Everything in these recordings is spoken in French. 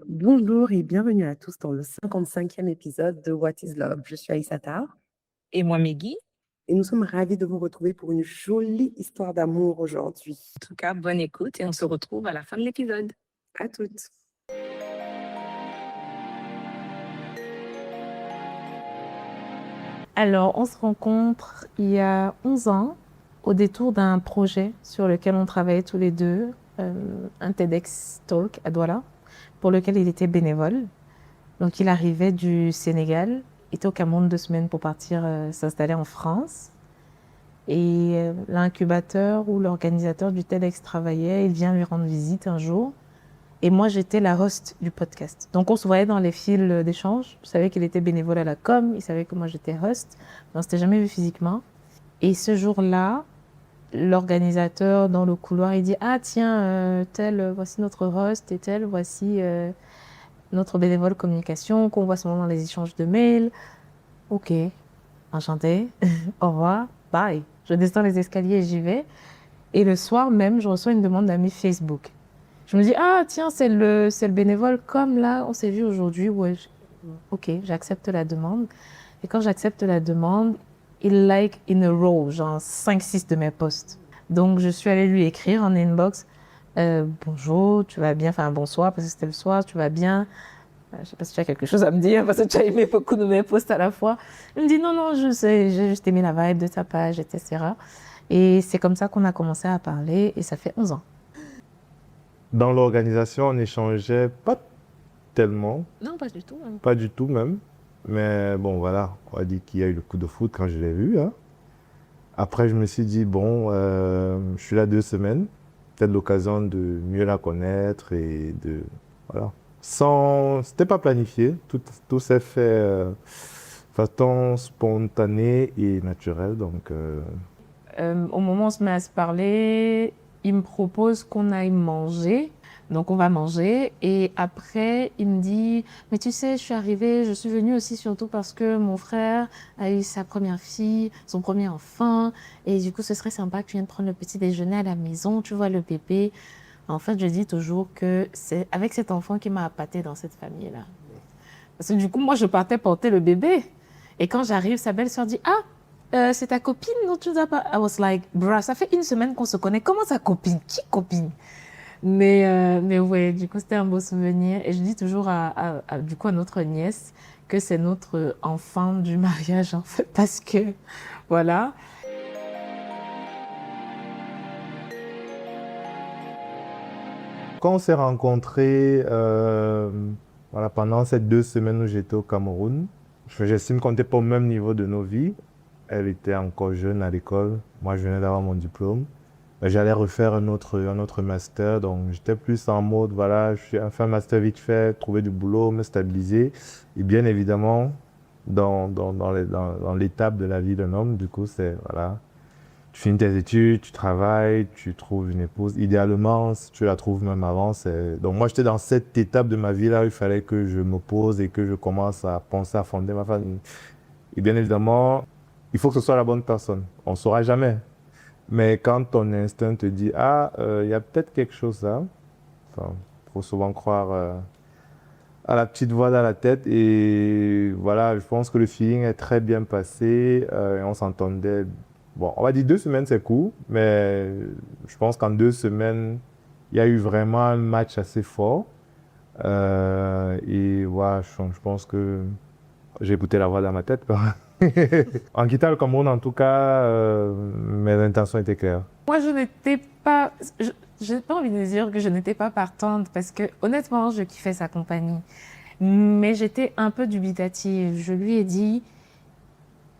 Bonjour et bienvenue à tous dans le 55e épisode de What is Love. Je suis Aïssata Et moi, Meggy. et nous sommes ravis de vous retrouver pour une jolie histoire d'amour aujourd'hui. En tout cas, bonne écoute et on se retrouve à la fin de l'épisode. À toutes. Alors, on se rencontre il y a 11 ans au détour d'un projet sur lequel on travaillait tous les deux, un TEDx Talk à Douala, pour lequel il était bénévole. Donc, il arrivait du Sénégal, il était au Cameroun 2 semaines pour partir s'installer en France. Et l'incubateur ou l'organisateur du TEDx travaillait, il vient lui rendre visite un jour. Et moi, j'étais la host du podcast. Donc, on se voyait dans les fils d'échange. Je savais qu'il était bénévole à la com, il savait que moi, j'étais host. Mais on ne s'était jamais vu physiquement. Et ce jour-là, l'organisateur, dans le couloir, il dit « Ah, tiens, tel, voici notre host et tel, voici notre bénévole communication, qu'on voit seulement dans les échanges de mails. » Ok, enchanté, au revoir, bye. Je descends les escaliers et j'y vais. Et le soir même, je reçois une demande d'amis Facebook. Je me dis, ah tiens, c'est le bénévole comme là, on s'est vu aujourd'hui. Ouais, ok, j'accepte la demande. Et quand j'accepte la demande, il like in a row, genre 5-6 de mes posts. Donc je suis allée lui écrire en inbox, bonjour, tu vas bien, enfin bonsoir, parce que c'était le soir, tu vas bien. Je ne sais pas si tu as quelque chose à me dire, parce que tu as aimé beaucoup de mes posts à la fois. Il me dit, non, je sais, j'ai juste aimé la vibe de ta page, etc. Et c'est comme ça qu'on a commencé à parler, et ça fait 11 ans. Dans l'organisation, on n'échangeait pas tellement. Non, pas du tout. Hein. Pas du tout même. Mais bon, voilà, on va dire qu'il y a eu le coup de foudre quand je l'ai vu. Hein. Après, je me suis dit, bon, je suis là 2 semaines. Peut-être l'occasion de mieux la connaître et de... Voilà. C'était pas planifié. Tout s'est fait façon spontanée et naturelle. Donc, au moment où on se met à se parler, il me propose qu'on aille manger. Donc, on va manger. Et après, il me dit, mais tu sais, je suis venue aussi surtout parce que mon frère a eu sa première fille, son premier enfant. Et du coup, ce serait sympa que tu viennes prendre le petit déjeuner à la maison. Tu vois le bébé. En fait, je dis toujours que c'est avec cet enfant qui m'a appâtée dans cette famille-là. Parce que du coup, moi, je partais porter le bébé. Et quand j'arrive, sa belle-sœur dit, ah, c'est ta copine dont tu nous as pas. I was like, bruh, ça fait 1 semaine qu'on se connaît. Comment sa copine? Qui copine? Mais ouais, du coup, c'était un beau souvenir. Et je dis toujours du coup, à notre nièce que c'est notre enfant du mariage, en fait, parce que, voilà. quand on s'est rencontrés, voilà, pendant ces 2 semaines où j'étais au Cameroun, j'estime qu'on n'était pas au même niveau de nos vies. Elle était encore jeune à l'école. Moi, je venais d'avoir mon diplôme. J'allais refaire un autre master, donc j'étais plus en mode, voilà, je suis fait un master vite fait, trouver du boulot, me stabiliser. Et bien évidemment, dans l'étape de la vie d'un homme, du coup, c'est, voilà, tu finis tes études, tu travailles, tu trouves une épouse. Idéalement, si tu la trouves même avant, donc moi, j'étais dans cette étape de ma vie là où il fallait que je me pose et que je commence à penser à fonder ma famille. Et bien évidemment, il faut que ce soit la bonne personne. On ne saura jamais. Mais quand ton instinct te dit, ah, il y a peut-être quelque chose là, enfin, faut souvent croire à la petite voix dans la tête. Et voilà, je pense que le feeling est très bien passé. Et on s'entendait. Bon, on va dire 2 semaines, c'est court, mais je pense qu'en 2 semaines, il y a eu vraiment un match assez fort. Et voilà, je pense que j'ai écouté la voix dans ma tête. En quittant le Cameroun, en tout cas, mes intentions étaient claires. Moi, je n'étais pas... Je n'ai pas envie de dire que je n'étais pas partante parce que, honnêtement, je kiffais sa compagnie. Mais j'étais un peu dubitative. Je lui ai dit,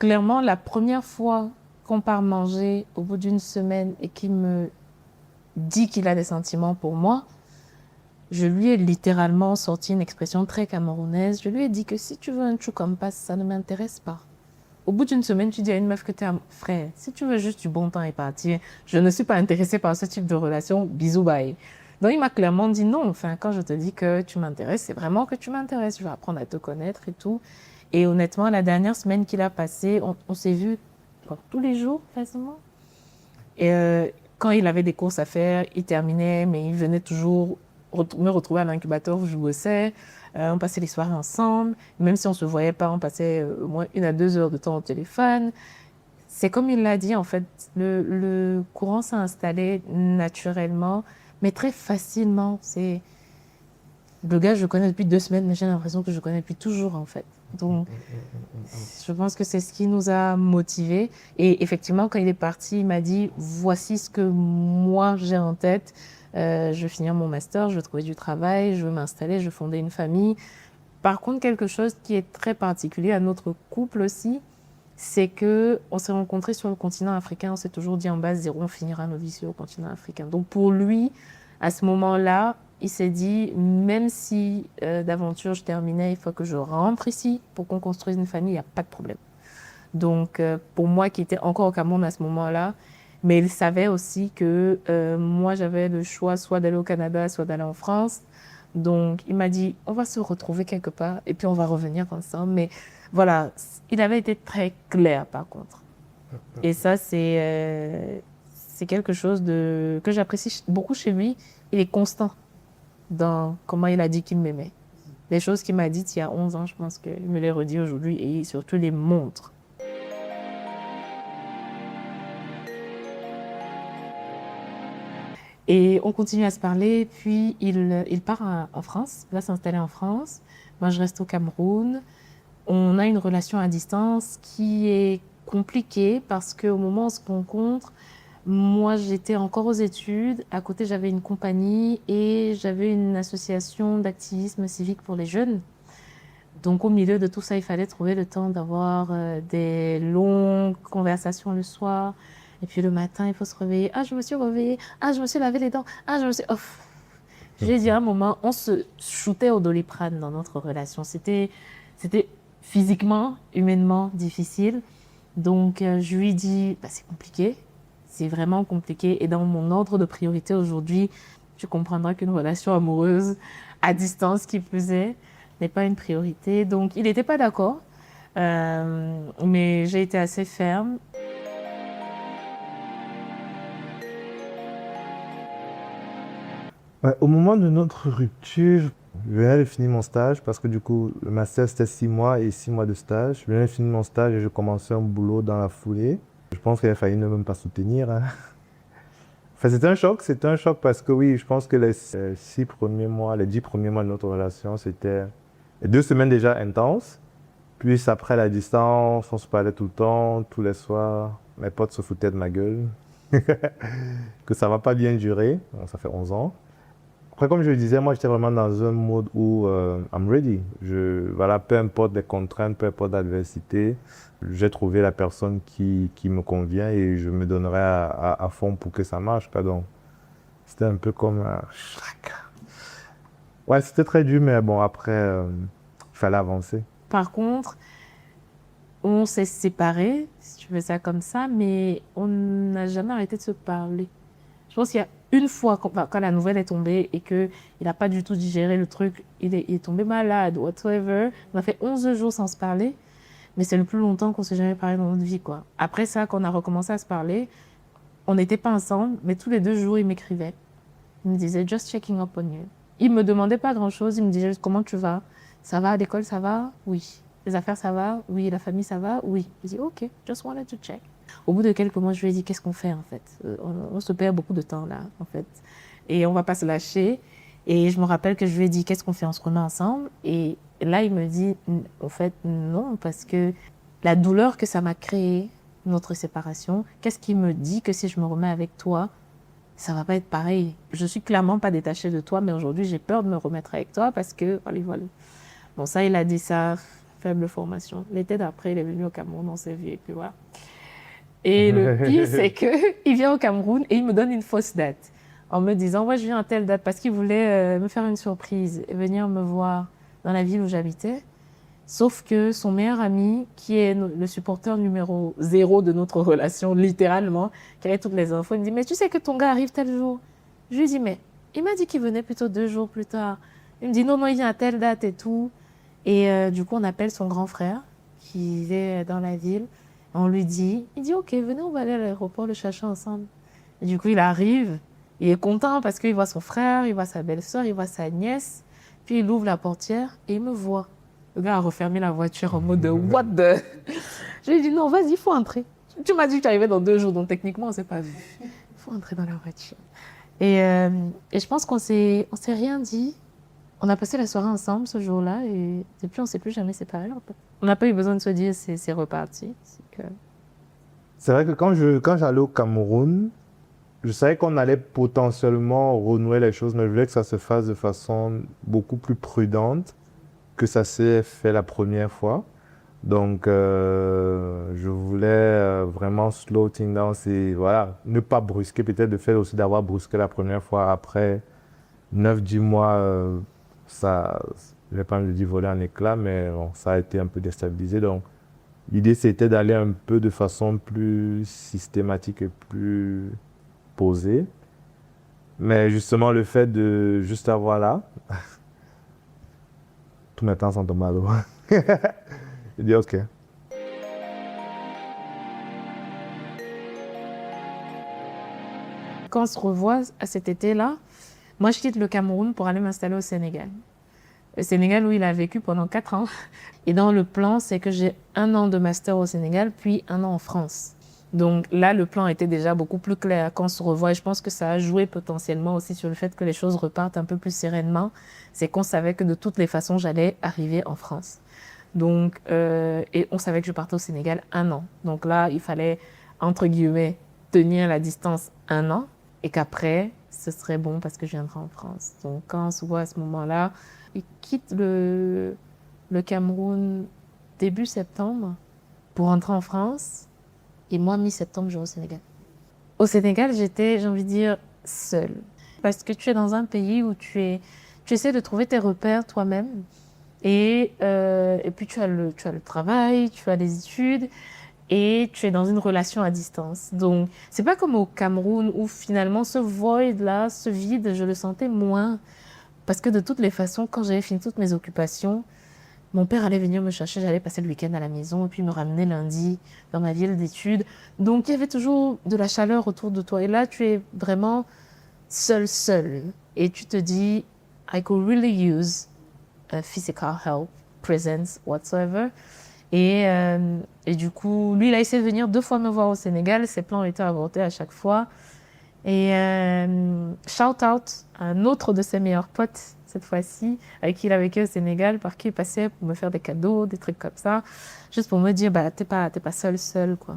clairement, la première fois qu'on part manger au bout d'1 semaine et qu'il me dit qu'il a des sentiments pour moi, je lui ai littéralement sorti une expression très camerounaise. Je lui ai dit que si tu veux un chou comme passe, ça ne m'intéresse pas. Au bout d'1 semaine, tu dis à une meuf que tu es un frère. Si tu veux juste du bon temps et partir, je ne suis pas intéressée par ce type de relation. Bisous, bye. Donc, il m'a clairement dit non. Enfin, quand je te dis que tu m'intéresses, c'est vraiment que tu m'intéresses. Je vais apprendre à te connaître et tout. Et honnêtement, la dernière semaine qu'il a passée, on s'est vus tous les jours, quasiment. Et quand il avait des courses à faire, il terminait, mais il venait toujours me retrouver à l'incubateur où je bossais. On passait les soirées ensemble. Même si on ne se voyait pas, on passait au moins 1 à 2 heures de temps au téléphone. C'est comme il l'a dit, en fait, le courant s'est installé naturellement, mais très facilement. Le gars, je le connais depuis 2 semaines, mais j'ai l'impression que je le connais depuis toujours, en fait. Donc, je pense que c'est ce qui nous a motivés. Et effectivement, quand il est parti, il m'a dit, voici ce que moi j'ai en tête. Je veux finir mon master, je veux trouver du travail, je veux m'installer, je veux fonder une famille. Par contre, quelque chose qui est très particulier à notre couple aussi, c'est que on s'est rencontrés sur le continent africain. On s'est toujours dit en base zéro, on finira nos vies sur le continent africain. Donc pour lui, à ce moment-là, il s'est dit, même si d'aventure je terminais, il faut que je rentre ici pour qu'on construise une famille, il n'y a pas de problème. Donc pour moi qui était encore au Cameroun à ce moment-là, mais il savait aussi que moi j'avais le choix soit d'aller au Canada, soit d'aller en France. Donc il m'a dit, on va se retrouver quelque part et puis on va revenir ensemble. Mais voilà, il avait été très clair par contre. Et ça, c'est quelque chose que j'apprécie beaucoup chez lui. Il est constant dans comment il a dit qu'il m'aimait. Les choses qu'il m'a dites il y a 11 ans, je pense qu'il me les redit aujourd'hui et surtout les montre. Et on continue à se parler, puis il part en France, il va s'installer en France. Moi, je reste au Cameroun. On a une relation à distance qui est compliquée parce qu'au moment où on se rencontre, moi, j'étais encore aux études. À côté, j'avais une compagnie et j'avais une association d'activisme civique pour les jeunes. Donc, au milieu de tout ça, il fallait trouver le temps d'avoir des longues conversations le soir. Et puis le matin, il faut se réveiller. Ah, je me suis réveillée. Ah, je me suis lavé les dents. Ah, je me suis... Oh. J'ai dit à un moment, on se shootait au Doliprane dans notre relation. C'était physiquement, humainement difficile. Donc, je lui dis, bah, c'est compliqué. C'est vraiment compliqué. Et dans mon ordre de priorité aujourd'hui, tu comprendras qu'une relation amoureuse à distance qui plus est n'est pas une priorité. Donc, il n'était pas d'accord. Mais j'ai été assez ferme. Ouais, au moment de notre rupture, je venais de finir mon stage parce que du coup, le master c'était 6 mois et 6 mois de stage. Je venais de finir mon stage et je commençais un boulot dans la foulée. Je pense qu'il a failli ne même pas soutenir, hein. Enfin, c'était un choc parce que oui, je pense que les 6 premiers mois, les 10 premiers mois de notre relation, c'était les 2 semaines déjà intenses. Puis après la distance, on se parlait tout le temps, tous les soirs. Mes potes se foutaient de ma gueule. Que ça va pas bien durer. Ça fait 11 ans. Après, comme je le disais, moi, j'étais vraiment dans un mode où I'm ready. Voilà, peu importe les contraintes, peu importe l'adversité, j'ai trouvé la personne qui me convient et je me donnerai à fond pour que ça marche, quoi. Donc, c'était un peu comme... Ouais, c'était très dur, mais bon, après, il fallait avancer. Par contre, on s'est séparés, si tu veux ça comme ça, mais on n'a jamais arrêté de se parler. Je pense qu'il y a une fois, quand la nouvelle est tombée et qu'il n'a pas du tout digéré le truc, il est tombé malade, whatever. On a fait 11 jours sans se parler, mais c'est le plus longtemps qu'on ne s'est jamais parlé dans notre vie, quoi. Après ça, quand on a recommencé à se parler, on n'était pas ensemble, mais tous les 2 jours, il m'écrivait. Il me disait « just checking up on you ». Il ne me demandait pas grand-chose, il me disait « comment tu vas ? Ça va à l'école, ça va ? Oui. Les affaires, ça va ? Oui. La famille, ça va ? Oui. » Je dis « ok, just wanted to check ». Au bout de quelques mois, je lui ai dit, qu'est-ce qu'on fait en fait? On se perd beaucoup de temps là, en fait. Et on va pas se lâcher. Et je me rappelle que je lui ai dit, qu'est-ce qu'on fait? On se remet ensemble. Et là, il me dit, en fait, non, parce que la douleur que ça m'a créé, notre séparation, qu'est-ce qui me dit que si je me remets avec toi, ça va pas être pareil? Je suis clairement pas détachée de toi, mais aujourd'hui, j'ai peur de me remettre avec toi parce que, voilà. Bon, ça, il a dit ça, faible formation. L'été d'après, il est venu au Cameroun, on s'est vu, et puis voilà. Et le pire, c'est qu'il vient au Cameroun et il me donne une fausse date en me disant « ouais, je viens à telle date » parce qu'il voulait me faire une surprise et venir me voir dans la ville où j'habitais. Sauf que son meilleur ami, qui est le supporter numéro 0 de notre relation, littéralement, qui avait toutes les infos, il me dit « mais tu sais que ton gars arrive tel jour ?» Je lui dis « mais il m'a dit qu'il venait plutôt 2 jours plus tard. » Il me dit « non, il vient à telle date et tout. » Et du coup, on appelle son grand frère qui est dans la ville. On lui dit, il dit, ok, venez, on va aller à l'aéroport le chercher ensemble. Et du coup, il arrive, il est content parce qu'il voit son frère, il voit sa belle-sœur, il voit sa nièce. Puis il ouvre la portière et il me voit. Le gars a refermé la voiture en mode what the. Je lui ai dit non, vas-y, il faut entrer. Tu m'as dit que tu arrivais dans 2 jours, donc techniquement, on ne s'est pas vu. Il faut entrer dans la voiture. Et je pense qu'on s'est rien dit. On a passé la soirée ensemble ce jour-là et depuis, on ne s'est plus jamais séparés. En fait. On n'a pas eu besoin de se dire c'est reparti. C'est vrai que quand j'allais au Cameroun, je savais qu'on allait potentiellement renouer les choses, mais je voulais que ça se fasse de façon beaucoup plus prudente que ça s'est fait la première fois. Donc, je voulais vraiment slow things down, voilà, ne pas brusquer, peut-être le fait aussi d'avoir brusqué la première fois après 9-10 mois, ça, je ne vais pas me dire voler en éclats, mais bon, ça a été un peu déstabilisé. Donc, l'idée, c'était d'aller un peu de façon plus systématique et plus posée. Mais justement, le fait de juste avoir là, tous mes temps sont tombés à l'eau. J'ai dit OK. Quand on se revoit à cet été-là, moi je quitte le Cameroun pour aller m'installer au Sénégal. Le Sénégal où il a vécu pendant 4 ans. Et dans le plan, c'est que j'ai 1 an de master au Sénégal, puis 1 an en France. Donc là, le plan était déjà beaucoup plus clair quand on se revoit. Et je pense que ça a joué potentiellement aussi sur le fait que les choses repartent un peu plus sereinement. C'est qu'on savait que de toutes les façons, j'allais arriver en France. Donc, et on savait que je partais au Sénégal 1 an. Donc là, il fallait, entre guillemets, tenir la distance 1 an et qu'après, ce serait bon parce que je viendrai en France. Donc quand on se voit à ce moment-là, il quitte le Cameroun début septembre pour rentrer en France. Et moi, mi-septembre, je vais au Sénégal. Au Sénégal, j'étais, j'ai envie de dire, seule. Parce que tu es dans un pays où tu essaies de trouver tes repères toi-même. Et puis tu as le travail, tu as les études et tu es dans une relation à distance. Donc, c'est pas comme au Cameroun où finalement ce void-là, ce vide, je le sentais moins. Parce que de toutes les façons, quand j'avais fini toutes mes occupations, mon père allait venir me chercher, j'allais passer le week-end à la maison et puis me ramener lundi dans ma ville d'études. Donc, il y avait toujours de la chaleur autour de toi. Et là, tu es vraiment seul. Et tu te dis, I could really use physical help, presence, whatsoever. Et du coup, lui, il a essayé de venir 2 fois me voir au Sénégal. Ses plans ont été avortés à chaque fois. Et shout out à un autre de ses meilleurs potes, cette fois-ci, avec qui il a vécu au Sénégal, par qui il passait pour me faire des cadeaux, des trucs comme ça, juste pour me dire, bah, t'es pas seul, quoi.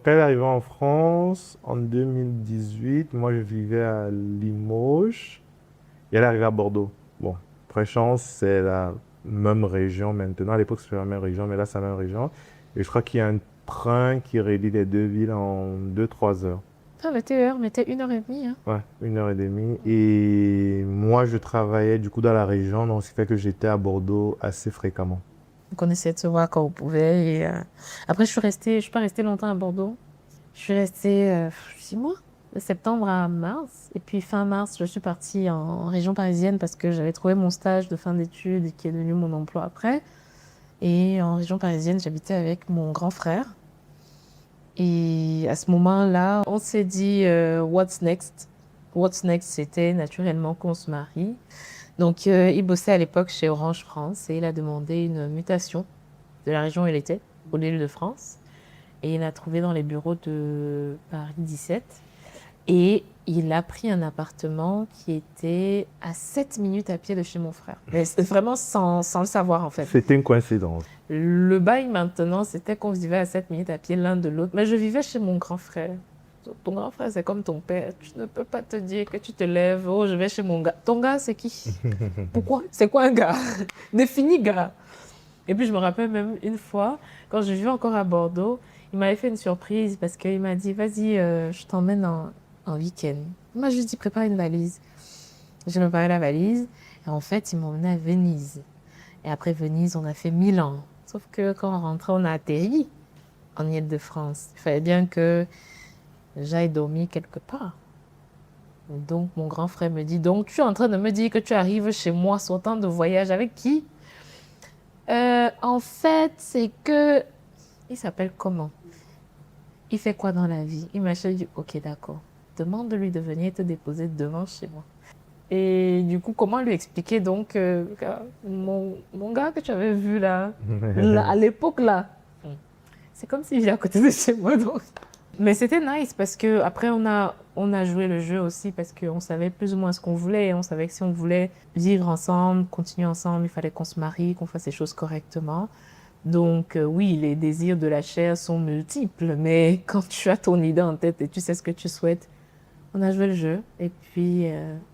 Quand elle est arrivée en France, en 2018, moi je vivais à Limoges et elle est arrivée à Bordeaux. Bon, après chance, c'est la même région maintenant. À l'époque, c'était la même région, mais là, c'est la même région. Et je crois qu'il y a un train qui relie les 2 villes en 2-3 heures. Ah, mais t'es 1h30, hein. Ouais, 1h30. Et moi, je travaillais du coup dans la région, donc ce qui fait que j'étais à Bordeaux assez fréquemment. Donc on essayait de se voir quand on pouvait. Et après, je suis pas restée longtemps à Bordeaux. Je suis restée 6 mois, de septembre à mars. Et puis fin mars, je suis partie en région parisienne parce que j'avais trouvé mon stage de fin d'études qui est devenu mon emploi après. Et en région parisienne, j'habitais avec mon grand frère. Et à ce moment-là, on s'est dit what's next? What's next, c'était naturellement qu'on se marie. Donc, il bossait à l'époque chez Orange France et il a demandé une mutation de la région où il était, au l'Île-de-France. Et il a trouvé dans les bureaux de Paris 17. Et il a pris un appartement qui était à 7 minutes à pied de chez mon frère. Mais c'est vraiment sans le savoir, en fait. C'était une coïncidence. Le bail, maintenant, c'était qu'on vivait à 7 minutes à pied l'un de l'autre. Mais je vivais chez mon grand frère. Ton grand frère, c'est comme ton père. Tu ne peux pas te dire que tu te lèves, oh, je vais chez mon gars. Ton gars, c'est qui? Pourquoi? C'est quoi un gars? Définis gars. Et puis, je me rappelle même une fois, quand je vivais encore à Bordeaux, il m'avait fait une surprise parce qu'il m'a dit, vas-y, je t'emmène en week-end. Moi, je lui ai dit, prépare une valise. Je me préparais la valise. Et en fait, il m'a emmené à Venise. Et après Venise, on a fait Milan. Sauf que quand on rentrait, on a atterri en Île-de-France. Il fallait bien que j'aille dormir quelque part. Donc, mon grand frère me dit, donc tu es en train de me dire que tu arrives chez moi sortant de voyage avec qui? En fait, c'est que... Il s'appelle comment? Il fait quoi dans la vie? Il m'a dit, ok, d'accord. Demande-lui de venir te déposer devant chez moi. Et du coup, comment lui expliquer donc, mon gars que tu avais vu là, à l'époque là, c'est comme s'il vit à côté de chez moi. Donc. Mais c'était nice parce que après on a joué le jeu aussi parce qu'on savait plus ou moins ce qu'on voulait. Et on savait que si on voulait vivre ensemble, continuer ensemble, il fallait qu'on se marie, qu'on fasse les choses correctement. Donc oui, les désirs de la chair sont multiples, mais quand tu as ton idée en tête et tu sais ce que tu souhaites, on a joué le jeu. Et puis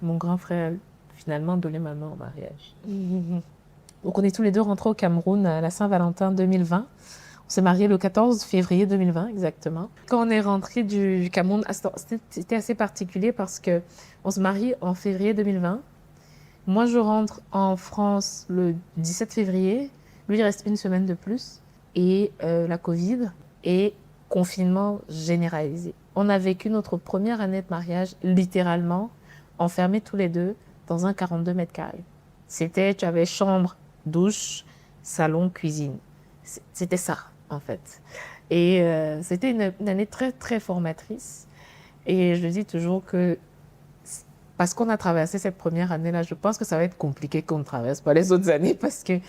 mon grand frère a finalement donné ma main en mariage. Donc on est tous les deux rentrés au Cameroun à la Saint-Valentin 2020. On s'est mariés le 14 février 2020 exactement. Quand on est rentré du Cameroun, c'était assez particulier parce que on se marie en février 2020. Moi, je rentre en France le 17 février. Lui, il reste une semaine de plus. Et la Covid et confinement généralisé. On a vécu notre première année de mariage littéralement enfermés tous les deux dans un 42 mètres carrés. Tu avais chambre, douche, salon, cuisine. C'était ça, en fait. Et c'était une année très, très formatrice. Et je dis toujours que parce qu'on a traversé cette première année-là, je pense que ça va être compliqué qu'on ne traverse pas les autres années parce que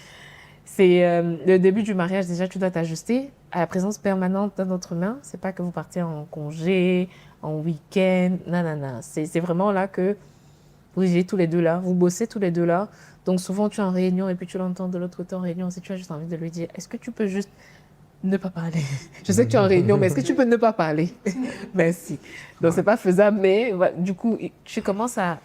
c'est le début du mariage. Déjà, tu dois t'ajuster à la présence permanente d'un autre humain. C'est pas que vous partez en congé, en week-end. Non, non, non. C'est vraiment là que vous vivez tous les deux là. Vous bossez tous les deux là. Donc, souvent, tu es en réunion et puis tu l'entends de l'autre côté en réunion. Si tu as juste envie de lui dire, est-ce que tu peux juste ne pas parler? Je sais que tu es en réunion, mais est-ce que tu peux ne pas parler? Merci. Donc, c'est pas faisable, mais ouais, du coup, tu commences à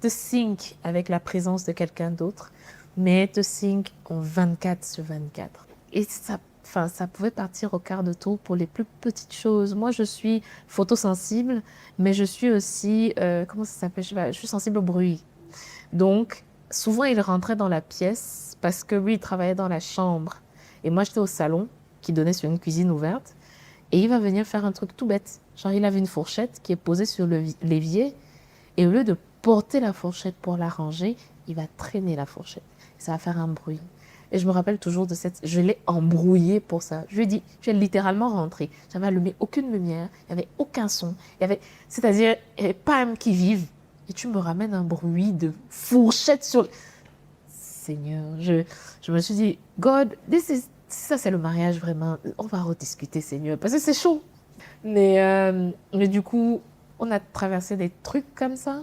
te sync avec la présence de quelqu'un d'autre, mais te sync en 24 sur 24. Et ça pouvait partir au quart de tour pour les plus petites choses. Moi, je suis photosensible, mais je suis aussi, comment ça s'appelle? Je suis sensible au bruit. Donc, souvent, il rentrait dans la pièce parce que lui, il travaillait dans la chambre. Et moi, j'étais au salon qui donnait sur une cuisine ouverte. Et il va venir faire un truc tout bête. Genre, il avait une fourchette qui est posée sur l'évier. Et au lieu de porter la fourchette pour la ranger, il va traîner la fourchette. Et ça va faire un bruit. Et je me rappelle toujours de je l'ai embrouillé pour ça. Je lui ai dit, tu es littéralement rentré. J'avais allumé aucune lumière. Il n'y avait aucun son. C'est-à-dire, il n'y avait pas un qui vive. Et tu me ramènes un bruit de fourchette sur... Seigneur, je me suis dit, God, ça c'est le mariage vraiment. On va rediscuter, Seigneur, parce que c'est chaud. Mais du coup, on a traversé des trucs comme ça.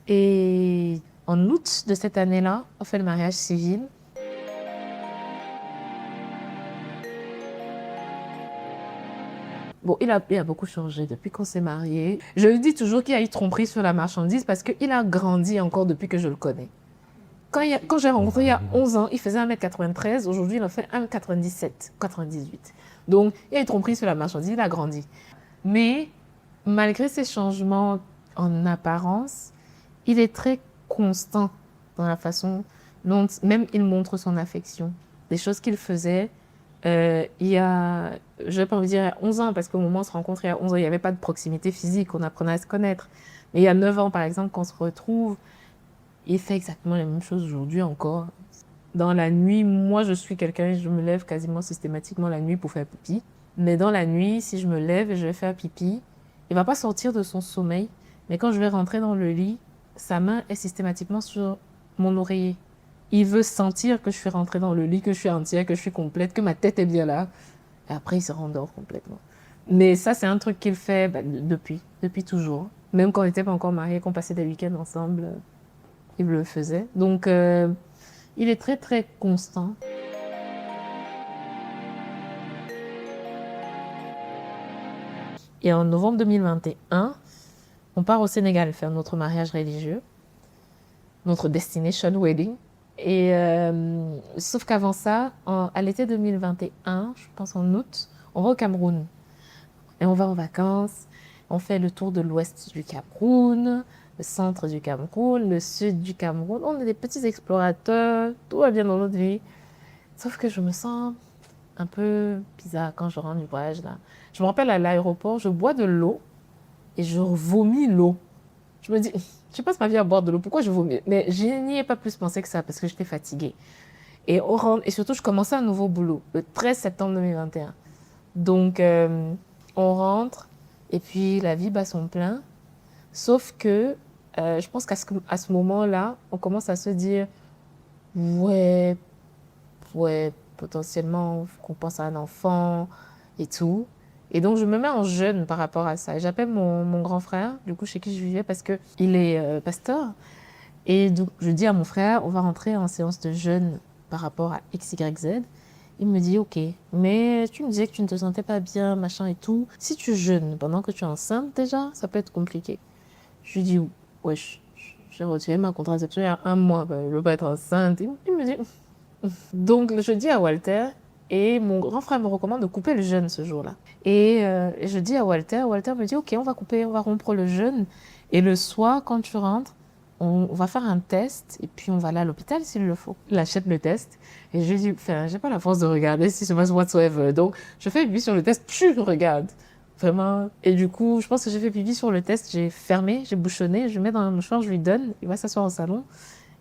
Et en août de cette année-là, on fait le mariage civil. Bon, il a beaucoup changé depuis qu'on s'est mariés. Je lui dis toujours qu'il y a eu tromperie sur la marchandise parce qu'il a grandi encore depuis que je le connais. Quand j'ai rencontré il y a 11 ans, il faisait 1m93. Aujourd'hui, il en fait 1m97, 98. Donc, il y a eu tromperie sur la marchandise, il a grandi. Mais malgré ces changements en apparence, il est très constant dans la façon dont même il montre son affection. Des choses qu'il faisait il y a, je ne vais pas vous dire il y a 11 ans, parce qu'au moment où on se rencontre, il y a 11 ans, il n'y avait pas de proximité physique, on apprenait à se connaître. Mais il y a 9 ans, par exemple, qu'on se retrouve, il fait exactement la même chose aujourd'hui encore. Dans la nuit, moi, je suis quelqu'un, je me lève quasiment systématiquement la nuit pour faire pipi. Mais dans la nuit, si je me lève et je vais faire pipi, il ne va pas sortir de son sommeil. Mais quand je vais rentrer dans le lit, sa main est systématiquement sur mon oreiller. Il veut sentir que je suis rentrée dans le lit, que je suis entière, que je suis complète, que ma tête est bien là. Et après, il se rendort complètement. Mais ça, c'est un truc qu'il fait depuis toujours. Même quand on n'était pas encore mariés, qu'on passait des week-ends ensemble, il le faisait. Donc, il est très, très constant. Et en novembre 2021, on part au Sénégal faire notre mariage religieux, notre destination wedding. Et sauf qu'avant ça, à l'été 2021, je pense en août, on va au Cameroun. Et on va en vacances, on fait le tour de l'ouest du Cameroun, le centre du Cameroun, le sud du Cameroun. On est des petits explorateurs, tout va bien dans notre vie. Sauf que je me sens un peu bizarre quand je rentre du voyage là. Je me rappelle à l'aéroport, je bois de l'eau et je vomis l'eau. Je me dis, je passe ma vie à boire de l'eau, pourquoi je vomis? Mais je n'y ai pas plus pensé que ça parce que j'étais fatiguée. Et on rentre, et surtout, je commençais un nouveau boulot le 13 septembre 2021. Donc, on rentre et puis la vie bat son plein. Sauf que je pense qu'à ce moment-là, on commence à se dire, ouais, potentiellement, qu'on pense à un enfant et tout. Et donc, je me mets en jeûne par rapport à ça. Et j'appelle mon grand frère, du coup, chez qui je vivais, parce qu'il est pasteur. Et donc, je dis à mon frère, on va rentrer en séance de jeûne par rapport à X, Y, Z. Il me dit, ok, mais tu me disais que tu ne te sentais pas bien, machin et tout. Si tu jeûnes pendant que tu es enceinte, déjà, ça peut être compliqué. Je lui dis, ouais, j'ai retiré ma contraception il y a 1 mois, je ne veux pas être enceinte. Il me dit, donc je dis à Walter, et mon grand frère me recommande de couper le jeûne ce jour-là. Et je dis à Walter me dit, ok, on va rompre le jeûne. Et le soir, quand tu rentres, on va faire un test, et puis on va aller à l'hôpital s'il le faut. Il achète le test, et je lui dis, j'ai pas la force de regarder si je passe whatsoever. Donc, je fais pipi sur le test, je regarde. Vraiment. Et du coup, je pense que j'ai fait pipi sur le test, j'ai fermé, j'ai bouchonné, je mets dans un mouchoir, je lui donne, il va s'asseoir au salon.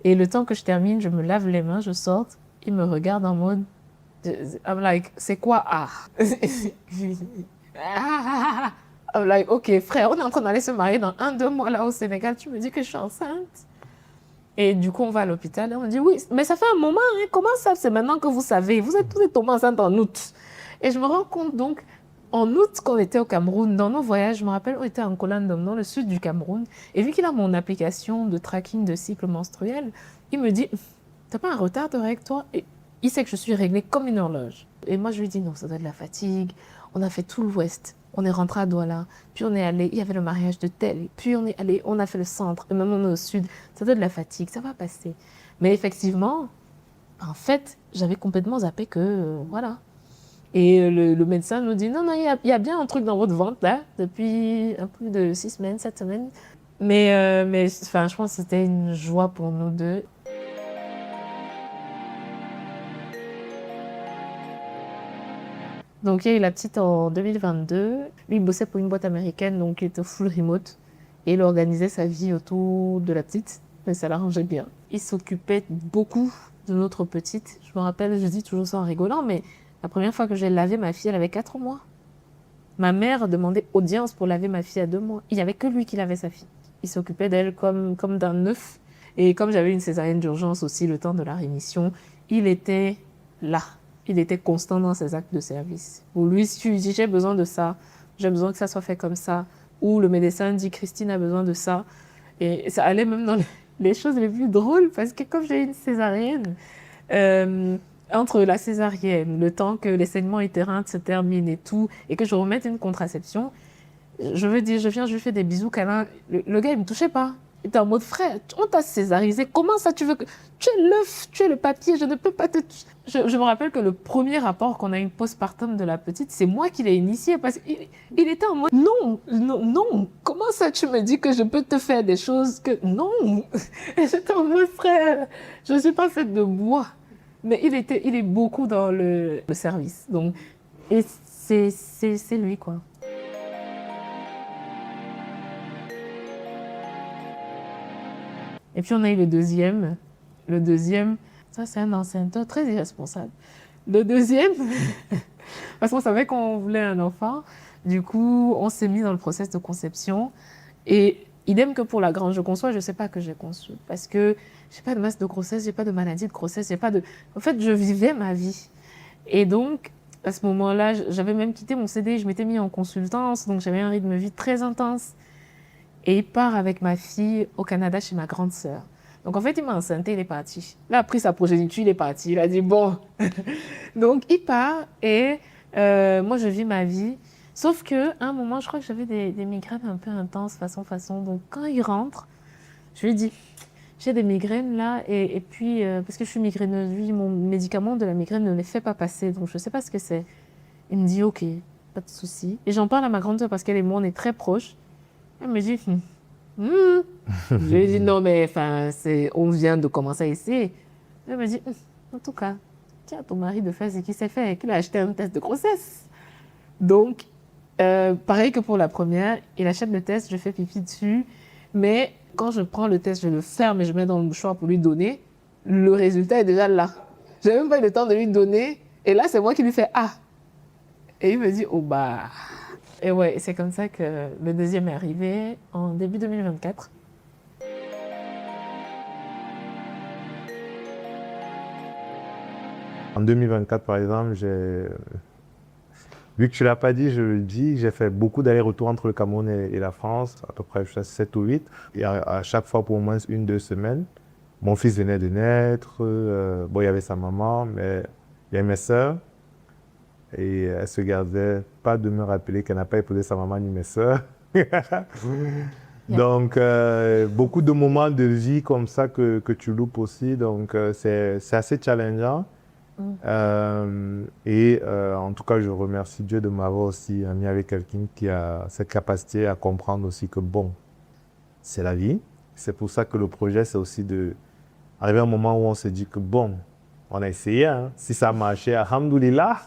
Et le temps que je termine, je me lave les mains, je sors, il me regarde en mode, I'm like, c'est quoi I'm like, ok frère, on est en train d'aller se marier dans 1-2 mois là au Sénégal, tu me dis que je suis enceinte. Et du coup, on va à l'hôpital et on me dit, oui, mais ça fait un moment, hein, comment ça, c'est maintenant que vous savez, vous êtes tous tombés enceintes en août. Et je me rends compte donc, en août, quand on était au Cameroun, dans nos voyages, je me rappelle, on était en Kolandom, dans le sud du Cameroun, et vu qu'il a mon application de tracking de cycle menstruel, il me dit, t'as pas un retard de règle, toi? Et il sait que je suis réglée comme une horloge. Et moi, je lui dis, non, ça doit être de la fatigue. On a fait tout l'ouest. On est rentré à Douala. Puis on est allé, il y avait le mariage de tel. Puis on est allé, on a fait le centre. Et maintenant, on est au sud. Ça doit être de la fatigue, ça va passer. Mais effectivement, en fait, j'avais complètement zappé que, voilà. Et le médecin nous dit, non, il y a bien un truc dans votre ventre, là, depuis un peu de 6 semaines, 7 semaines. Mais je pense que c'était une joie pour nous deux. Donc, il y a eu la petite en 2022. Lui, il bossait pour une boîte américaine, donc il était full remote. Et il organisait sa vie autour de la petite, mais ça l'arrangeait bien. Il s'occupait beaucoup de notre petite. Je me rappelle, je dis toujours ça en rigolant, mais la première fois que j'ai lavé ma fille, elle avait 4 mois. Ma mère demandait audience pour laver ma fille à 2 mois. Il n'y avait que lui qui lavait sa fille. Il s'occupait d'elle comme d'un œuf. Et comme j'avais une césarienne d'urgence aussi, le temps de la rémission, il était là. Il était constant dans ses actes de service. Pour lui, si tu lui dis j'ai besoin de ça, j'ai besoin que ça soit fait comme ça, ou le médecin dit Christine a besoin de ça, et ça allait même dans les choses les plus drôles, parce que comme j'ai une césarienne, entre la césarienne, le temps que les saignements utérins se terminent et tout, et que je remette une contraception, je viens, je lui fais des bisous, câlins. Le gars, il me touchait pas. Il était en mode, frère, on t'a césarisé. Comment ça, tu veux que... Tu es l'œuf, tu es le papier, je ne peux pas te... Je me rappelle que le premier rapport qu'on a eu postpartum de la petite, c'est moi qui l'ai initié parce qu'il était en mode, non, comment ça, tu me dis que je peux te faire des choses que... Non. Et j'étais en mode, frère, je ne suis pas faite de bois. Mais il est beaucoup dans le service. Donc, et c'est lui, quoi. Et puis, on a eu le deuxième. Le deuxième, ça, c'est un enceinteur très irresponsable. Le deuxième, parce qu'on savait qu'on voulait un enfant. Du coup, on s'est mis dans le process de conception. Et idem que pour la grande, je conçois, je ne sais pas que j'ai conçu. Parce que je n'ai pas de masse de grossesse, je n'ai pas de maladie de grossesse, j'ai pas de... En fait, je vivais ma vie. Et donc, à ce moment-là, j'avais même quitté mon CDI, je m'étais mis en consultance. Donc, j'avais un rythme de vie très intense. Et il part avec ma fille au Canada chez ma grande sœur. Donc, en fait, il m'a enceinté, il est parti. Il a pris sa progéniture, il est parti. Il a dit, bon. Donc, il part et moi, je vis ma vie. Sauf qu'à un moment, je crois que j'avais des migraines un peu intenses, façon. Donc, quand il rentre, je lui dis, j'ai des migraines là. Et puis, parce que je suis migraineuse, lui, mon médicament de la migraine ne les fait pas passer. Donc, je ne sais pas ce que c'est. Il me dit, ok, pas de souci. Et j'en parle à ma grande sœur parce qu'elle et moi, on est très proches. Elle me dit, Je lui ai dit, non, mais on vient de commencer à essayer. Elle me dit, en tout cas, tiens, ton mari de faire ce qu'il s'est fait, qu'il a acheté un test de grossesse. Donc, pareil que pour la première, il achète le test, je fais pipi dessus. Mais quand je prends le test, je le ferme et je mets dans le mouchoir pour lui donner, le résultat est déjà là. Je n'ai même pas eu le temps de lui donner. Et là, c'est moi qui lui fais ah. Et il me dit oh bah. Et ouais, c'est comme ça que le deuxième est arrivé en début 2024. En 2024, par exemple, vu que tu ne l'as pas dit, je le dis, j'ai fait beaucoup d'allers-retours entre le Cameroun et la France, à peu près 7 ou 8, et à chaque fois pour au moins 1-2 semaines. Mon fils venait de naître, bon, il y avait sa maman, mais il y avait mes sœurs, et elle se gardait pas de me rappeler qu'elle n'a pas épousé sa maman ni mes sœurs. Donc, beaucoup de moments de vie comme ça que tu loupes aussi, donc c'est assez challengeant. En tout cas, je remercie Dieu de m'avoir aussi mis avec quelqu'un qui a cette capacité à comprendre aussi que bon, c'est la vie. C'est pour ça que le projet, c'est aussi d'arriver à un moment où on se dit que bon, on a essayé, hein. Si ça a marché, alhamdoulilah.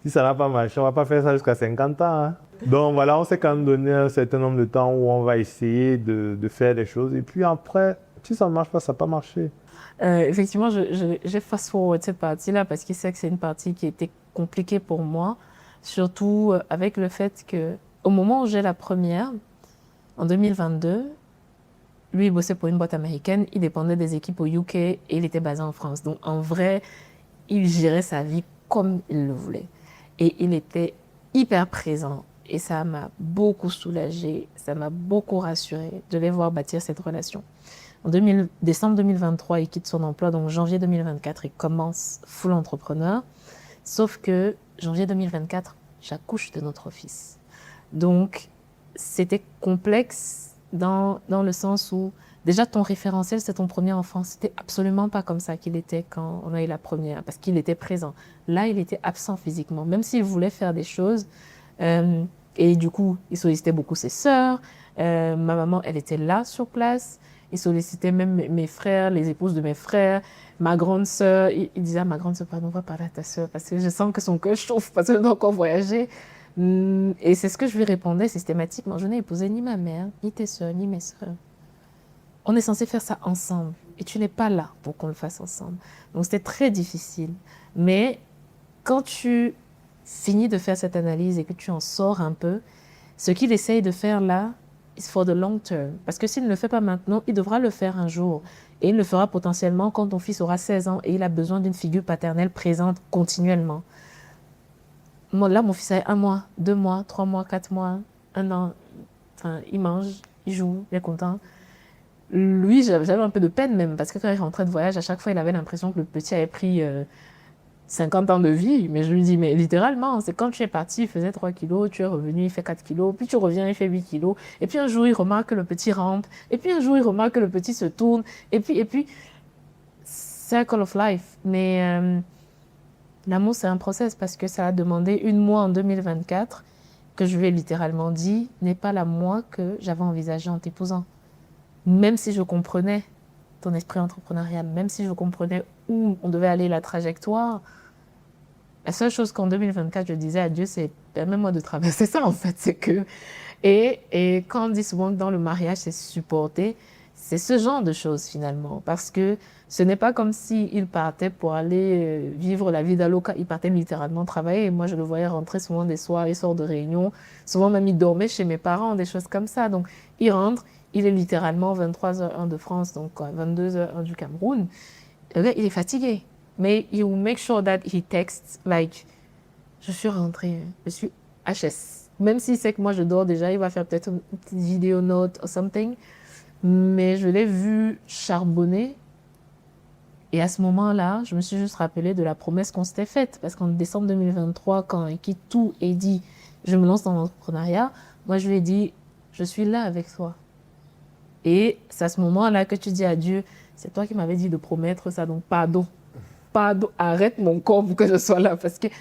Si ça n'a pas marché, on ne va pas faire ça jusqu'à 50 ans. Hein. Donc voilà, on s'est quand même donné un certain nombre de temps où on va essayer de faire des choses. Et puis après, si ça ne marche pas, ça n'a pas marché. Effectivement, j'ai fast-forward cette partie-là parce que c'est que c'est une partie qui était compliquée pour moi, surtout avec le fait qu'au moment où j'ai la première, en 2022, lui, il bossait pour une boîte américaine, il dépendait des équipes au UK et il était basé en France. Donc en vrai, il gérait sa vie comme il le voulait. Et il était hyper présent. Et ça m'a beaucoup soulagée, ça m'a beaucoup rassurée de les voir bâtir cette relation. En décembre 2023, il quitte son emploi, donc janvier 2024, il commence full entrepreneur. Sauf que janvier 2024, j'accouche de notre fils. Donc, c'était complexe dans le sens où, déjà, ton référentiel, c'est ton premier enfant. C'était absolument pas comme ça qu'il était quand on a eu la première, parce qu'il était présent. Là, il était absent physiquement, même s'il voulait faire des choses. Et du coup, il sollicitait beaucoup ses sœurs. Ma maman, elle était là sur place. Il sollicitait même mes frères, les épouses de mes frères, ma grande sœur. Il disait à ma grande sœur, pardon, va parler à ta sœur parce que je sens que son cœur chauffe parce qu'elle doit encore voyager. Et c'est ce que je lui répondais systématiquement. Je n'ai épousé ni ma mère, ni tes sœurs, ni mes sœurs. On est censé faire ça ensemble et tu n'es pas là pour qu'on le fasse ensemble. Donc c'était très difficile. Mais quand tu finis de faire cette analyse et que tu en sors un peu, ce qu'il essaye de faire là, is for the long term. Parce que s'il ne le fait pas maintenant, il devra le faire un jour. Et il le fera potentiellement quand ton fils aura 16 ans et il a besoin d'une figure paternelle présente continuellement. Là, mon fils a 1 mois, 2 mois, 3 mois, 4 mois, 1 an. Enfin, il mange, il joue, il est content. Lui, j'avais un peu de peine même, parce que quand il rentrait de voyage, à chaque fois, il avait l'impression que le petit avait pris 50 ans de vie. Mais je lui dis, mais littéralement, c'est quand tu es parti, il faisait 3 kilos, tu es revenu, il fait 4 kilos, puis tu reviens, il fait 8 kilos. Et puis un jour, il remarque que le petit rampe. Et puis un jour, il remarque que le petit se tourne. Et puis circle of life. Mais l'amour, c'est un process parce que ça a demandé 1 mois en 2024 que je lui ai littéralement dit n'est pas la moi que j'avais envisagé en t'épousant. Même si je comprenais ton esprit entrepreneurial, même si je comprenais où on devait aller, la trajectoire, la seule chose qu'en 2024, je disais à Dieu, c'est permets-moi de traverser ça, en fait. C'est que... Et quand on dit souvent que dans le mariage, c'est supporter, c'est ce genre de choses, finalement. Parce que ce n'est pas comme s'il partait pour aller vivre la vie d'Aloca. Il partait littéralement travailler. Et moi, je le voyais rentrer souvent des soirs, il sort de réunion. Souvent, même, il dormait chez mes parents, des choses comme ça. Donc, il rentre. Il est littéralement 23h1 de France, donc 22h1 du Cameroun. Le gars, il est fatigué. Mais he will make sure that he texts, like, je suis rentrée, je suis HS. Même s'il sait que moi, je dors déjà, il va faire peut-être une petite vidéo note or something. Mais je l'ai vu charbonner. Et à ce moment-là, je me suis juste rappelé de la promesse qu'on s'était faite. Parce qu'en décembre 2023, quand il quitte tout et dit, je me lance dans l'entrepreneuriat, moi, je lui ai dit, je suis là avec toi. Et c'est à ce moment-là que tu dis à Dieu, c'est toi qui m'avais dit de promettre ça, donc pardon, arrête mon corps pour que je sois là, parce que tu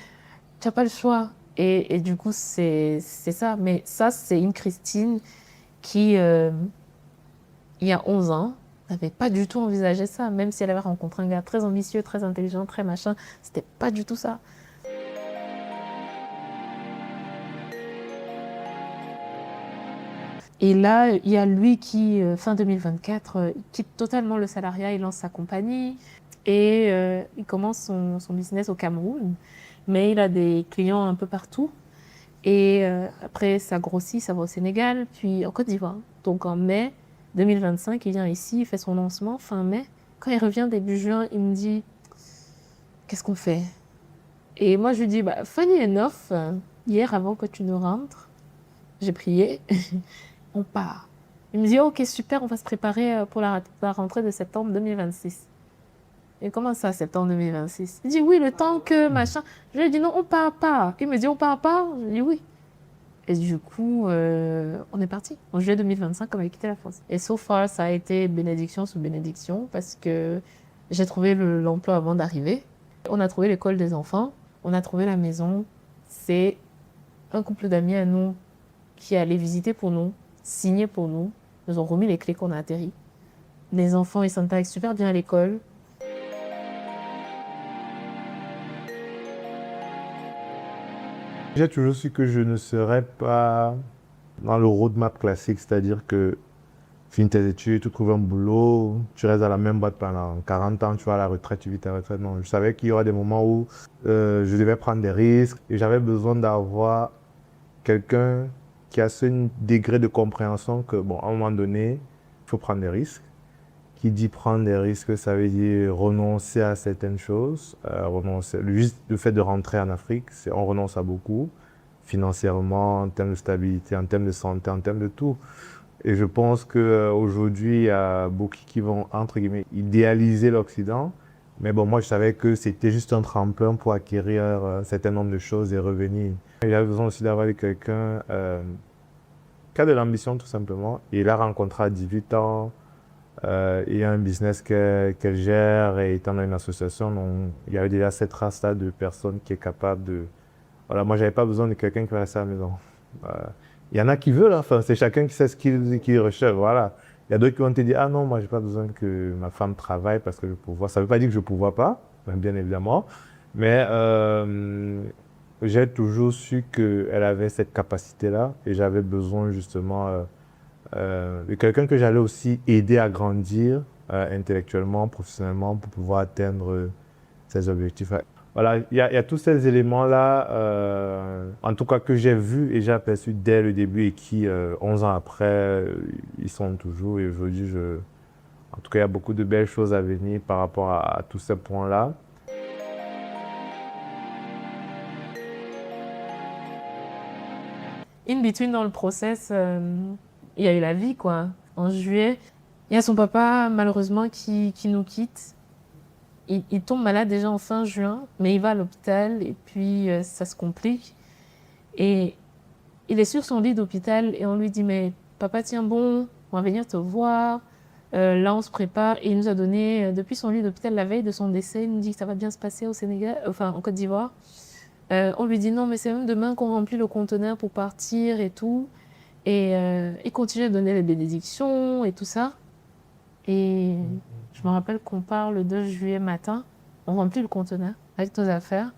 n'as pas le choix. Et du coup, c'est ça. Mais ça, c'est une Christine qui, il y a 11 ans, n'avait pas du tout envisagé ça, même si elle avait rencontré un gars très ambitieux, très intelligent, très machin, c'était pas du tout ça. Et là, il y a lui qui, fin 2024, quitte totalement le salariat, il lance sa compagnie. et il commence son business au Cameroun, mais il a des clients un peu partout. Et après, ça grossit, ça va au Sénégal, puis en Côte d'Ivoire. Donc en mai 2025, il vient ici, il fait son lancement fin mai. Quand il revient début juin, il me dit, qu'est-ce qu'on fait? Et moi, je lui dis, bah, funny enough, hier, avant que tu ne rentres, j'ai prié, on part. Il me dit, ok, super, on va se préparer pour la rentrée de septembre 2026. Et comment ça, septembre 2026? Il dit, oui, le temps que machin. Je lui ai dit, non, on part pas. Il me dit, on part pas? Je lui ai dit, oui. Et du coup, on est parti. En juillet 2025, on avait quitté la France. Et so far, ça a été bénédiction sous bénédiction parce que j'ai trouvé l'emploi avant d'arriver. On a trouvé l'école des enfants. On a trouvé la maison. C'est un couple d'amis à nous qui est allé visiter pour nous, signer pour nous. Ils nous ont remis les clés qu'on a atterri. Les enfants, ils s'intègrent super bien à l'école. J'ai toujours su que je ne serais pas dans le roadmap classique, c'est-à-dire que finis tes études, tu trouves un boulot, tu restes à la même boîte pendant 40 ans, tu vas à la retraite, tu vis ta retraite. Non, je savais qu'il y aura des moments où je devais prendre des risques et j'avais besoin d'avoir quelqu'un qui a ce degré de compréhension que, bon, à un moment donné, il faut prendre des risques. Qui dit prendre des risques, ça veut dire renoncer à certaines choses. Juste le fait de rentrer en Afrique, on renonce à beaucoup, financièrement, en termes de stabilité, en termes de santé, en termes de tout. Et je pense qu'aujourd'hui, il y a beaucoup qui vont, entre guillemets, idéaliser l'Occident. Mais bon, moi, je savais que c'était juste un tremplin pour acquérir un certain nombre de choses et revenir. J'avais besoin aussi d'avoir quelqu'un qui a de l'ambition, tout simplement. Et il a rencontré à 18 ans. Il y a un business qu'elle gère et étant dans une association, donc il y avait déjà cette race-là de personnes qui est capable de... Voilà, moi, j'avais pas besoin de quelqu'un qui va rester à la maison. Il y en a qui veulent, enfin, c'est chacun qui sait ce qu'il recherche, voilà. Il y a d'autres qui vont te dire, ah non, moi, j'ai pas besoin que ma femme travaille parce que je pourvois. Ça veut pas dire que je pourvois pas, bien évidemment, mais j'ai toujours su qu'elle avait cette capacité-là et j'avais besoin justement... de quelqu'un que j'allais aussi aider à grandir intellectuellement, professionnellement, pour pouvoir atteindre ses objectifs. Voilà, il y a tous ces éléments-là, en tout cas que j'ai vus et j'ai aperçus dès le début et qui, 11 ans après, ils sont toujours. Et aujourd'hui, en tout cas, il y a beaucoup de belles choses à venir par rapport à tous ces points-là. In between dans le process, il y a eu la vie, quoi. En juillet, il y a son papa, malheureusement, qui nous quitte. Il tombe malade déjà en fin juin, mais il va à l'hôpital et puis ça se complique. Et il est sur son lit d'hôpital et on lui dit, mais papa, tiens bon, on va venir te voir. Là, on se prépare. Et il nous a donné, depuis son lit d'hôpital, la veille de son décès, il nous dit que ça va bien se passer au Sénégal, enfin en Côte d'Ivoire. On lui dit, non, mais c'est même demain qu'on remplit le conteneur pour partir et tout. Et il continue à donner les bénédictions et tout ça. Et je me rappelle qu'on part le 2 juillet matin, on remplit le conteneur avec nos affaires,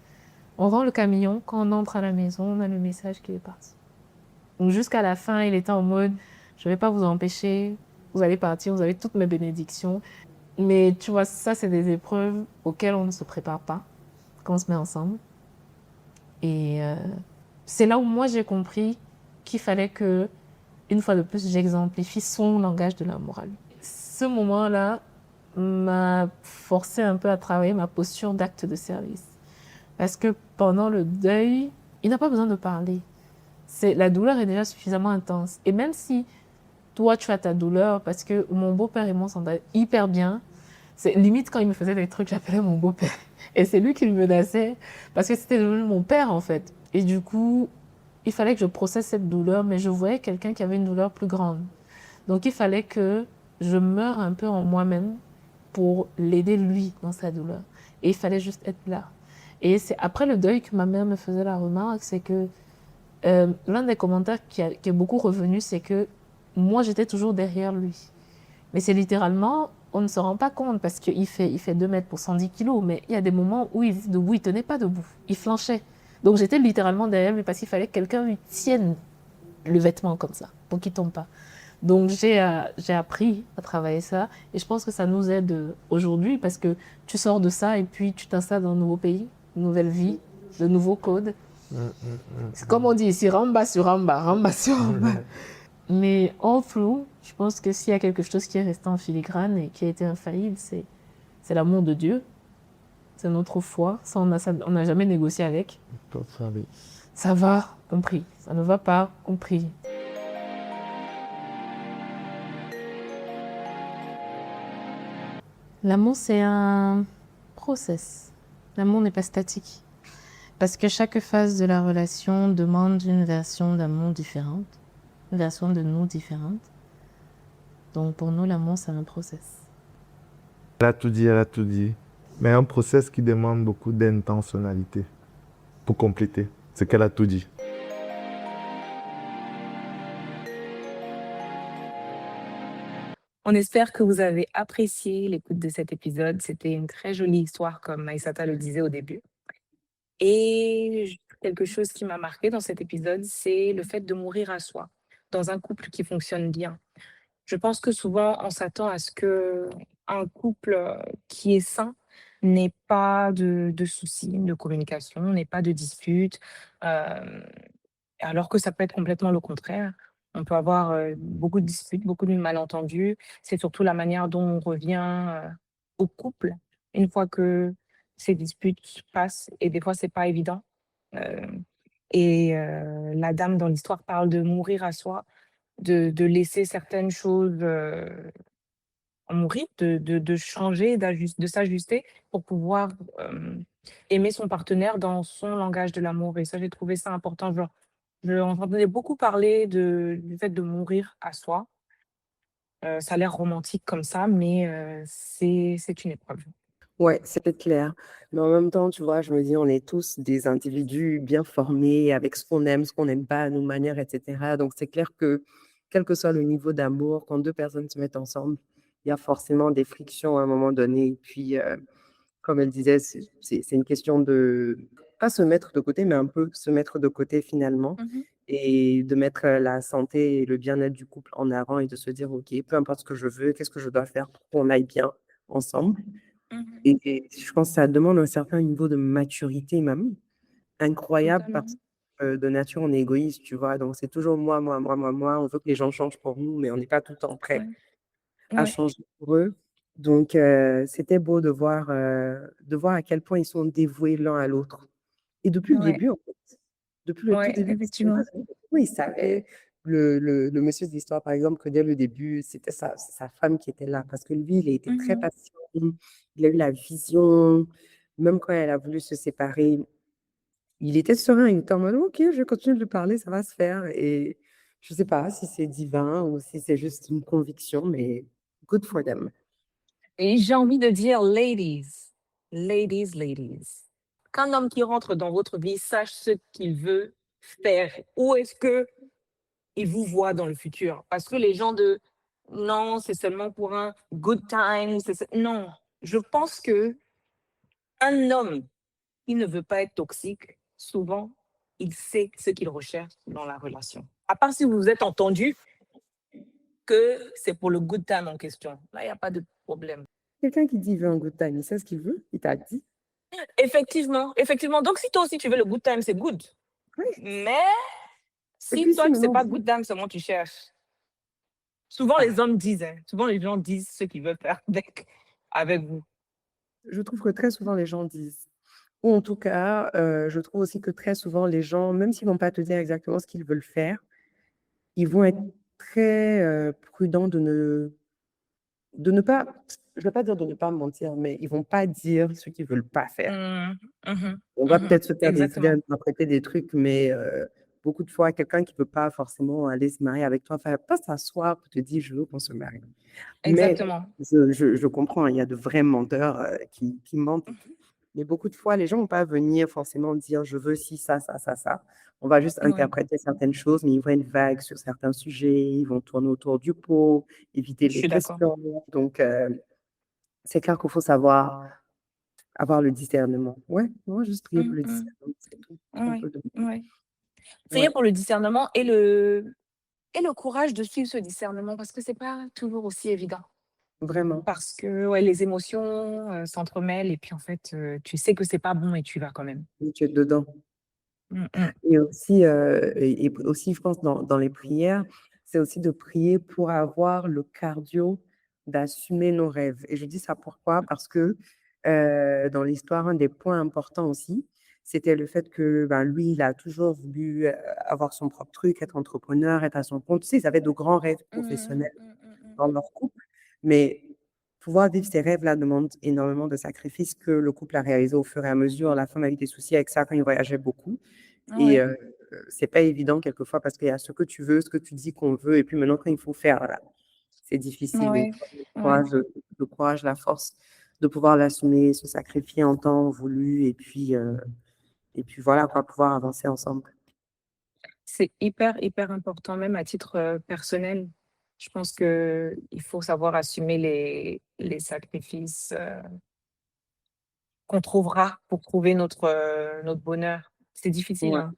on rend le camion, quand on entre à la maison, on a le message qui est parti. Donc jusqu'à la fin, il était en mode, je ne vais pas vous empêcher, vous allez partir, vous avez toutes mes bénédictions. Mais tu vois, ça c'est des épreuves auxquelles on ne se prépare pas quand on se met ensemble. Et c'est là où moi j'ai compris qu'il fallait que, une fois de plus, j'exemplifie son langage de l'amour à lui. Ce moment-là m'a forcé un peu à travailler ma posture d'acte de service. Parce que pendant le deuil, il n'a pas besoin de parler. La douleur est déjà suffisamment intense. Et même si toi, tu as ta douleur, parce que mon beau-père et moi s'entendent hyper bien, c'est limite quand il me faisait des trucs, j'appelais mon beau-père. Et c'est lui qui me menaçait, parce que c'était devenu mon père, en fait. Et du coup, il fallait que je processe cette douleur, mais je voyais quelqu'un qui avait une douleur plus grande. Donc, il fallait que je meure un peu en moi-même pour l'aider, lui, dans sa douleur. Et il fallait juste être là. Et c'est après le deuil que ma mère me faisait la remarque, c'est que l'un des commentaires qui est beaucoup revenu, c'est que moi, j'étais toujours derrière lui. Mais c'est littéralement, on ne se rend pas compte parce qu'il fait 2 mètres pour 110 kilos, mais il y a des moments où il était debout, il ne tenait pas debout, il flanchait. Donc j'étais littéralement derrière lui parce qu'il fallait que quelqu'un lui tienne le vêtement comme ça, pour qu'il ne tombe pas. Donc, j'ai appris à travailler ça. Et je pense que ça nous aide aujourd'hui parce que tu sors de ça et puis tu t'installes dans un nouveau pays, une nouvelle vie, de nouveaux codes. C'est comme on dit ici, ramba sur ramba, ramba sur ramba. Mais all through, je pense que s'il y a quelque chose qui est resté en filigrane et qui a été infaillible, c'est l'amour de Dieu. C'est notre foi. Ça, on n'a jamais négocié avec. Ça va, compris. Ça ne va pas, compris. L'amour, c'est un process. L'amour n'est pas statique. Parce que chaque phase de la relation demande une version d'amour différente, une version de nous différente. Donc pour nous, l'amour, c'est un process. Elle a tout dit, elle a tout dit. Mais un process qui demande beaucoup d'intentionnalité pour compléter ce qu'elle a tout dit. On espère que vous avez apprécié l'écoute de cet épisode. C'était une très jolie histoire, comme Maïsata le disait au début. Et quelque chose qui m'a marqué dans cet épisode, c'est le fait de mourir à soi, dans un couple qui fonctionne bien. Je pense que souvent, on s'attend à ce que un couple qui est sain n'ait pas de soucis de communication, n'ait pas de disputes, alors que ça peut être complètement le contraire. On peut avoir beaucoup de disputes, beaucoup de malentendus. C'est surtout la manière dont on revient au couple une fois que ces disputes passent. Et des fois, c'est pas évident. Euh, la dame dans l'histoire parle de mourir à soi, de laisser certaines choses mourir, de changer, de s'ajuster pour pouvoir aimer son partenaire dans son langage de l'amour. Et ça, j'ai trouvé ça important. Genre, je entendais beaucoup parler du fait de mourir à soi. Ça a l'air romantique comme ça, mais c'est une épreuve. Ouais, c'est clair. Mais en même temps, tu vois, je me dis, on est tous des individus bien formés, avec ce qu'on n'aime pas, nos manières, etc. Donc, c'est clair que, quel que soit le niveau d'amour, quand deux personnes se mettent ensemble, il y a forcément des frictions à un moment donné. Et puis, comme elle disait, c'est une question de, pas se mettre de côté, mais un peu se mettre de côté finalement, et de mettre la santé et le bien-être du couple en avant et de se dire, OK, peu importe ce que je veux, qu'est-ce que je dois faire pour qu'on aille bien ensemble. Et je pense que ça demande un certain niveau de maturité même, incroyable parce Totalement. que de nature, on est égoïste, tu vois. Donc, c'est toujours moi, moi, moi, moi, moi. On veut que les gens changent pour nous, mais on n'est pas tout le temps prêt Ouais. à Ouais. changer pour eux. Donc, c'était beau de voir à quel point ils sont dévoués l'un à l'autre. Et depuis le Ouais. début, en fait. Depuis le tout Ouais, début, parce que effectivement. oui, il savait, le monsieur de l'histoire, par exemple, que dès le début, c'était sa femme qui était là. Parce que lui, il a été très Mhm. patient, il a eu la vision. Même quand elle a voulu se séparer, il était serein, il était en mode, OK, je vais continuer de lui parler, ça va se faire. Et je ne sais pas si c'est divin ou si c'est juste une conviction, mais good for them. Et j'ai envie de dire, ladies, ladies, ladies, qu'un homme qui rentre dans votre vie sache ce qu'il veut faire. Où est-ce que il vous voit dans le futur? Parce que les gens de non, c'est seulement pour un good time. Non, je pense que un homme qui ne veut pas être toxique, souvent, il sait ce qu'il recherche dans la relation. À part si vous vous êtes entendu que c'est pour le good time en question. Là, il n'y a pas de problème. Quelqu'un qui dit il veut un good time, il sait ce qu'il veut, il t'a dit. Effectivement, effectivement. Donc, si toi aussi tu veux le good time, c'est good. Oui. Mais Et si puis, toi, si c'est maintenant, pas good time seulement tu cherches. Souvent, les hommes disent, souvent les gens disent ce qu'ils veulent faire avec vous. je trouve que très souvent les gens disent. Ou en tout cas, je trouve aussi que très souvent les gens, même s'ils vont pas te dire exactement ce qu'ils veulent faire, ils vont être très prudents de ne pas, je ne vais pas dire de ne pas mentir, mais ils vont pas dire ce qu'ils veulent pas faire. On va peut-être se faire des idées, Exactement. interpréter des trucs, mais beaucoup de fois, quelqu'un qui ne peut pas forcément aller se marier avec toi, enfin, pas s'asseoir pour te dire je veux qu'on se marie. Mais Exactement. je comprends, il y a de vrais menteurs qui mentent. Mais beaucoup de fois, les gens ne vont pas venir forcément dire je veux ci, ça, ça, ça, ça. On va juste Ouais, interpréter certaines choses, mais ils vont être vagues sur certains sujets, ils vont tourner autour du pot, éviter je les suis d'accord. questions. Donc, c'est clair qu'il faut savoir avoir le discernement. Ouais, on va juste prier pour le discernement, c'est tout. Un Ouais, peu de... ouais. Prier Ouais. pour le discernement et et le courage de suivre ce discernement parce que c'est pas toujours aussi évident. Vraiment. Parce que, ouais, les émotions, s'entremêlent et puis, en fait, tu sais que c'est pas bon et tu y vas quand même. Oui, tu es dedans. Mmh mh. Et aussi, et aussi, je pense, dans les prières, c'est aussi de prier pour avoir le cardio d'assumer nos rêves. Et je dis ça pourquoi? Parce que, dans l'histoire, un des points importants aussi, c'était le fait que, ben, lui, il a toujours voulu, avoir son propre truc, être entrepreneur, être à son compte. Tu sais, ils avaient de grands rêves Mmh mh. professionnels Mmh, mmh, mmh, dans mmh. leur couple, mais pouvoir vivre ces rêves-là demande énormément de sacrifices que le couple a réalisé au fur et à mesure. La femme a eu des soucis avec ça quand il voyageait beaucoup. Et Ouais, c'est pas évident quelquefois parce qu'il y a ce que tu veux, ce que tu dis qu'on veut et puis maintenant quand il faut faire, voilà, c'est difficile. Donc ouais, ouais. le courage, la force de pouvoir l'assumer, se sacrifier en temps voulu et puis voilà quoi, pouvoir avancer ensemble. C'est hyper, hyper important même à titre, personnel. Je pense qu'il faut savoir assumer les sacrifices, qu'on trouvera pour trouver notre bonheur. C'est difficile, Ouais, hein.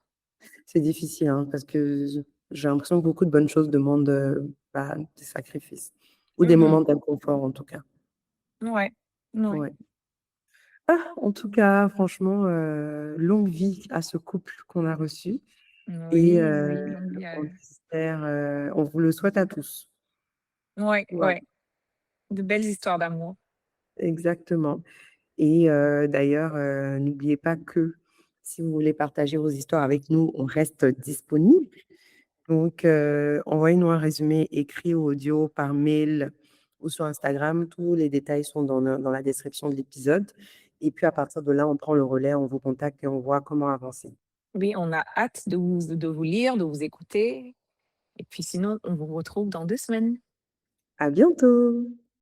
c'est difficile, hein, parce que j'ai l'impression que beaucoup de bonnes choses demandent, bah, des sacrifices ou des Mmh mh. moments d'inconfort en tout cas. Ouais, ouais. Ouais. Ah, en tout cas, franchement, longue vie à ce couple qu'on a reçu. Et Oui, oui, longue vie à on eux. espère, on vous le souhaite à tous. Ouais, Voilà, ouais, de belles histoires d'amour. exactement. Et d'ailleurs, n'oubliez pas que si vous voulez partager vos histoires avec nous, on reste disponible. Donc envoyez-nous un résumé écrit ou audio par mail ou sur Instagram. Tous les détails sont dans la description de l'épisode et puis à partir de là, on prend le relais, on vous contacte et on voit comment avancer. Oui, on a hâte de vous lire, de vous écouter et puis sinon, on vous retrouve dans 2 semaines. À bientôt!